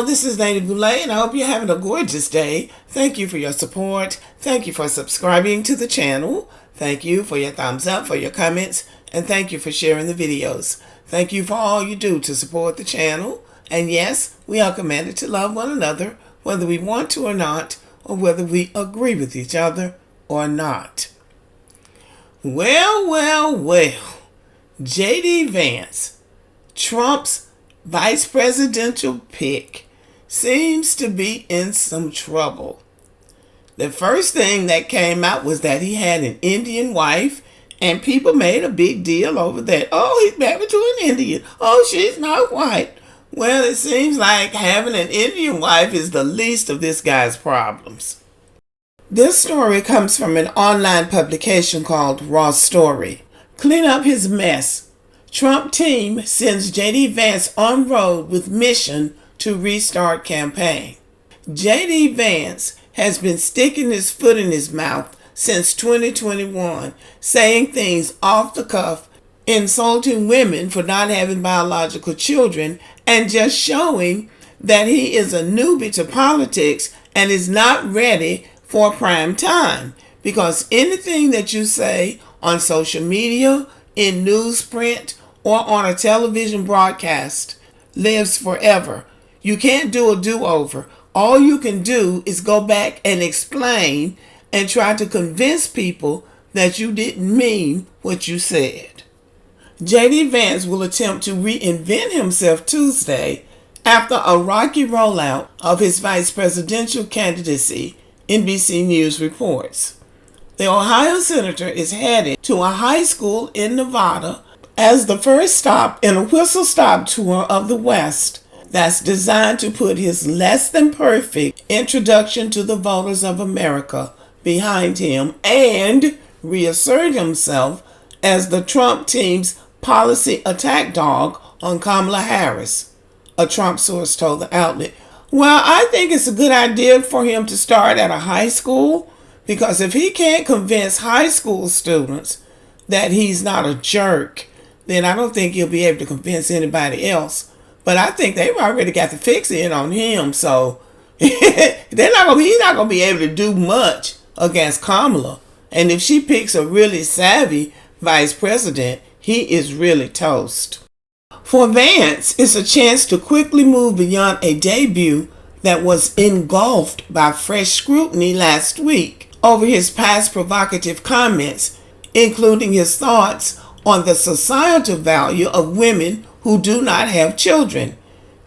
this is Lady Boulay, and I hope you're having a gorgeous day. Thank you for your support. Thank you for subscribing to the channel. Thank you for your thumbs up, for your comments, and thank you for sharing the videos. Thank you for all you do to support the channel. And yes, we are commanded to love one another, whether we want to or not, or whether we agree with each other or not. Well. J.D. Vance, Trump's vice presidential pick, seems to be in some trouble. The first thing that came out was that he had an Indian wife, and people made a big deal over that. Oh, he's married to an Indian. Oh, she's not white. Well, it seems like having an Indian wife is the least of this guy's problems. This story comes from an online publication called Raw Story. Clean up his mess. Trump team sends J.D. Vance on road with mission to restart campaign. J.D. Vance has been sticking his foot in his mouth since 2021, saying things off the cuff, insulting women for not having biological children, and just showing that he is a newbie to politics and is not ready for prime time, because anything that you say on social media, in newsprint, or on a television broadcast lives forever. You can't do a do-over. All you can do is go back and explain and try to convince people that you didn't mean what you said. J.D. Vance will attempt to reinvent himself Tuesday after a rocky rollout of his vice presidential candidacy, NBC News reports. The Ohio senator is headed to a high school in Nevada as the first stop in a whistle-stop tour of the West that's designed to put his less than perfect introduction to the voters of America behind him and reassert himself as the Trump team's policy attack dog on Kamala Harris, a Trump source told the outlet. Well, I think it's a good idea for him to start at a high school, because if he can't convince high school students that he's not a jerk, then I don't think he'll be able to convince anybody else. But I think they've already got the fix in on him, so he's not going to be able to do much against Kamala. And if she picks a really savvy vice president, he is really toast. For Vance, it's a chance to quickly move beyond a debut that was engulfed by fresh scrutiny last week over his past provocative comments, including his thoughts on the societal value of women who do not have children.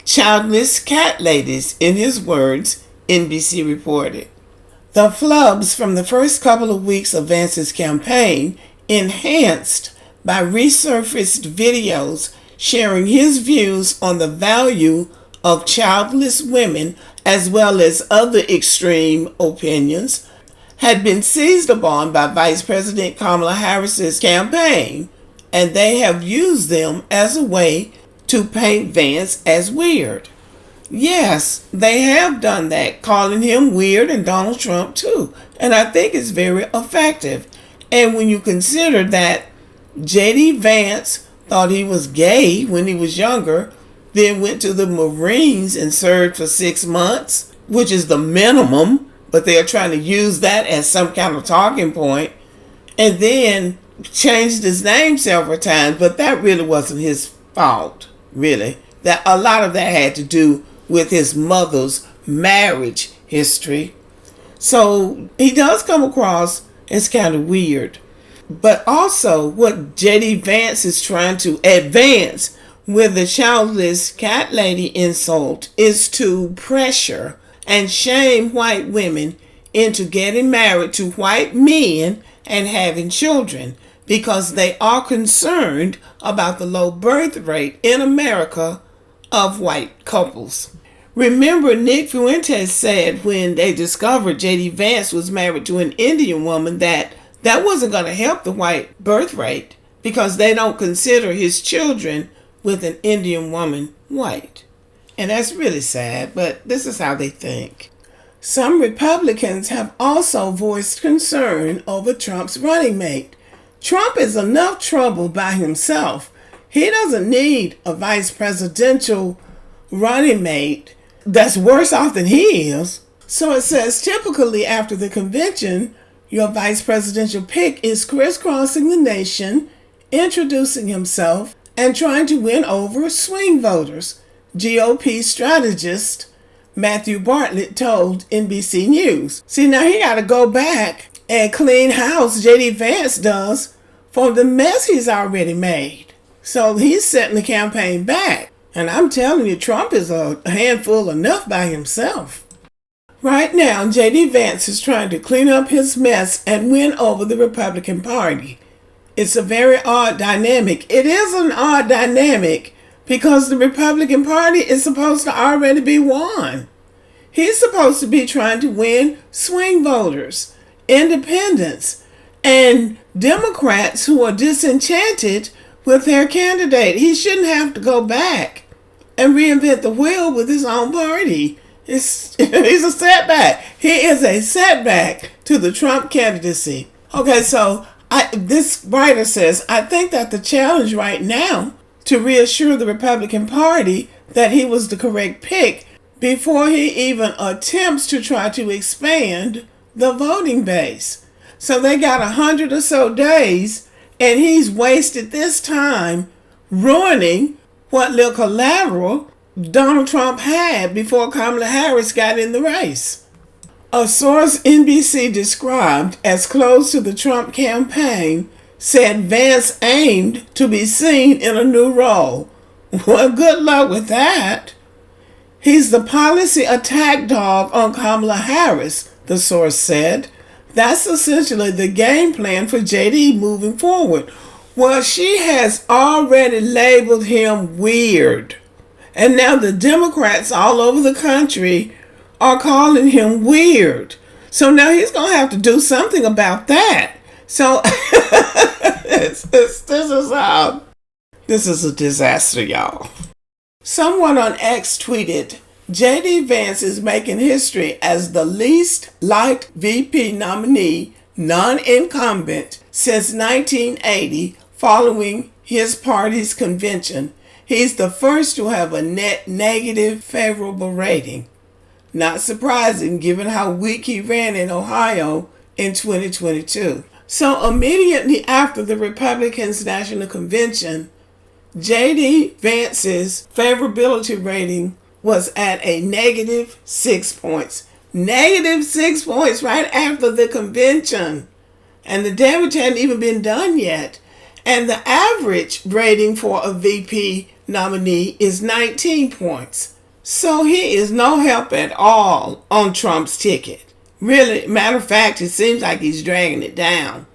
Childless cat ladies, in his words, NBC reported. The flubs from the first couple of weeks of Vance's campaign, enhanced by resurfaced videos sharing his views on the value of childless women as well as other extreme opinions, had been seized upon by Vice President Kamala Harris's campaign, and they have used them as a way to paint Vance as weird. Yes, they have done that, calling him weird, and Donald Trump too, and I think it's very effective. And when you consider that J.D. Vance thought he was gay when he was younger, then went to the Marines and served for 6 months, which is the minimum, but they're trying to use that as some kind of talking point, and then changed his name several times, but that really wasn't his fault, really. That a lot of that had to do with his mother's marriage history. So he does come across as kind of weird. But also what J.D. Vance is trying to advance with the childless cat lady insult is to pressure and shame white women into getting married to white men and having children, because they are concerned about the low birth rate in America of white couples. Remember, Nick Fuentes said when they discovered J.D. Vance was married to an Indian woman that wasn't going to help the white birth rate, because they don't consider his children with an Indian woman white. And that's really sad, but this is how they think. Some Republicans have also voiced concern over Trump's running mate. Trump is enough trouble by himself. He doesn't need a vice presidential running mate that's worse off than he is. So it says, typically after the convention, your vice presidential pick is crisscrossing the nation, introducing himself, and trying to win over swing voters, GOP strategist Matthew Bartlett told NBC News. See, now he got to go back and clean house, J.D. Vance does, for the mess he's already made. So he's setting the campaign back. And I'm telling you, Trump is a handful enough by himself. Right now, J.D. Vance is trying to clean up his mess and win over the Republican Party. It's a very odd dynamic. It is an odd dynamic because the Republican Party is supposed to already be won. He's supposed to be trying to win swing voters, independents, and Democrats who are disenchanted with their candidate. He shouldn't have to go back and reinvent the wheel with his own party. He's a setback. He is a setback to the Trump candidacy. Okay, so this writer says, I think that the challenge right now to reassure the Republican Party that he was the correct pick before he even attempts to try to expand the voting base. So they got 100 or so days, and he's wasted this time ruining what little collateral Donald Trump had before Kamala Harris got in the race. A source NBC described as close to the Trump campaign said Vance aimed to be seen in a new role. Well, good luck with that. He's the policy attack dog on Kamala Harris, the source said. That's essentially the game plan for JD moving forward. Well, she has already labeled him weird. And now the Democrats all over the country are calling him weird. So now he's going to have to do something about that. So this is a disaster, y'all. Someone on X tweeted, J.D. Vance is making history as the least liked VP nominee, non-incumbent, since 1980 following his party's convention. He's the first to have a net negative favorable rating. Not surprising given how weak he ran in Ohio in 2022. So immediately after the Republicans' National Convention, J.D. Vance's favorability rating was at a negative 6 points. Negative 6 points right after the convention. And the damage hadn't even been done yet. And the average rating for a VP nominee is 19 points. So he is no help at all on Trump's ticket. Really, matter of fact, it seems like he's dragging it down,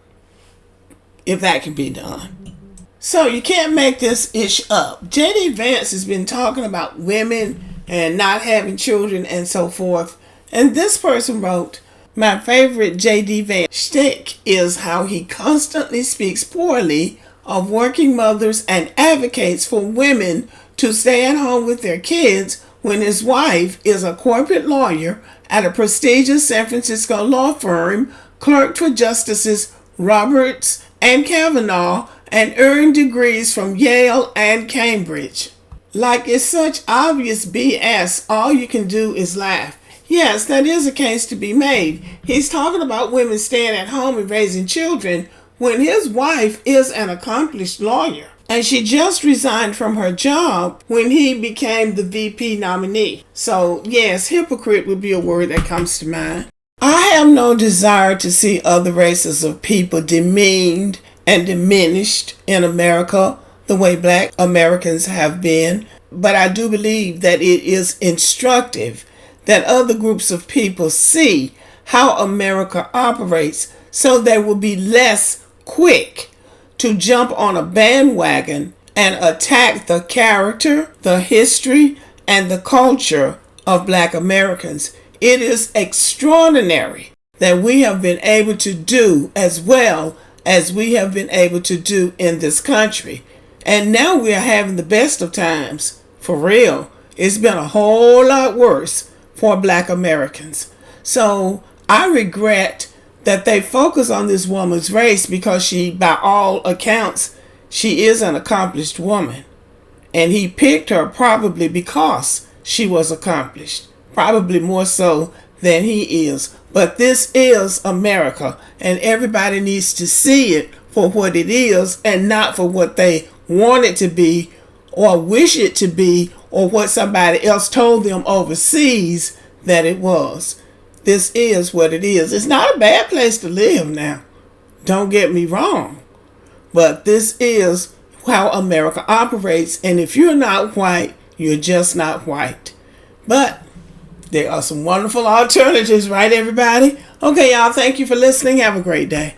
if that can be done. So you can't make this ish up. J.D. Vance has been talking about women and not having children and so forth. And this person wrote, my favorite J.D. Vance shtick is how he constantly speaks poorly of working mothers and advocates for women to stay at home with their kids when his wife is a corporate lawyer at a prestigious San Francisco law firm, clerked for Justices Roberts and Kavanaugh, and earned degrees from Yale and Cambridge. Like it's such obvious BS, all you can do is laugh. Yes, that is a case to be made. He's talking about women staying at home and raising children when his wife is an accomplished lawyer. And she just resigned from her job when he became the VP nominee. So, yes, hypocrite would be a word that comes to mind. I have no desire to see other races of people demeaned and diminished in America the way Black Americans have been. But I do believe that it is instructive that other groups of people see how America operates so they will be less quick to jump on a bandwagon and attack the character, the history, and the culture of Black Americans. It is extraordinary that we have been able to do as well as we have been able to do in this country. And now we are having the best of times. For real. It's been a whole lot worse for Black Americans. So I regret that they focus on this woman's race because she, by all accounts, she is an accomplished woman. And he picked her probably because she was accomplished. Probably more so than he is. But this is America, and everybody needs to see it for what it is and not for what they want it to be or wish it to be or what somebody else told them overseas that it was. This is what it is. It's not a bad place to live now. Don't get me wrong. But this is how America operates. And if you're not white, you're just not white. But there are some wonderful alternatives, right, everybody? Okay, y'all, thank you for listening. Have a great day.